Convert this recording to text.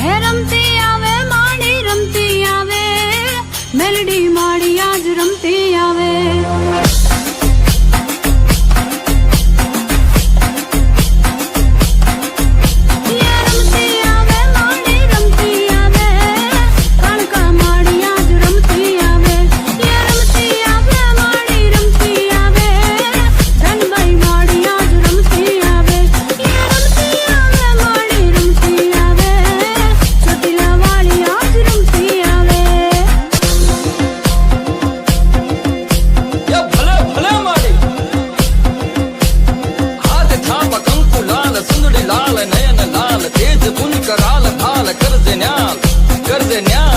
એ રમતી આવે માડી રમતી આવે મેલડી માડી આજ રમતી આવે कराल थाल कर दे न्याल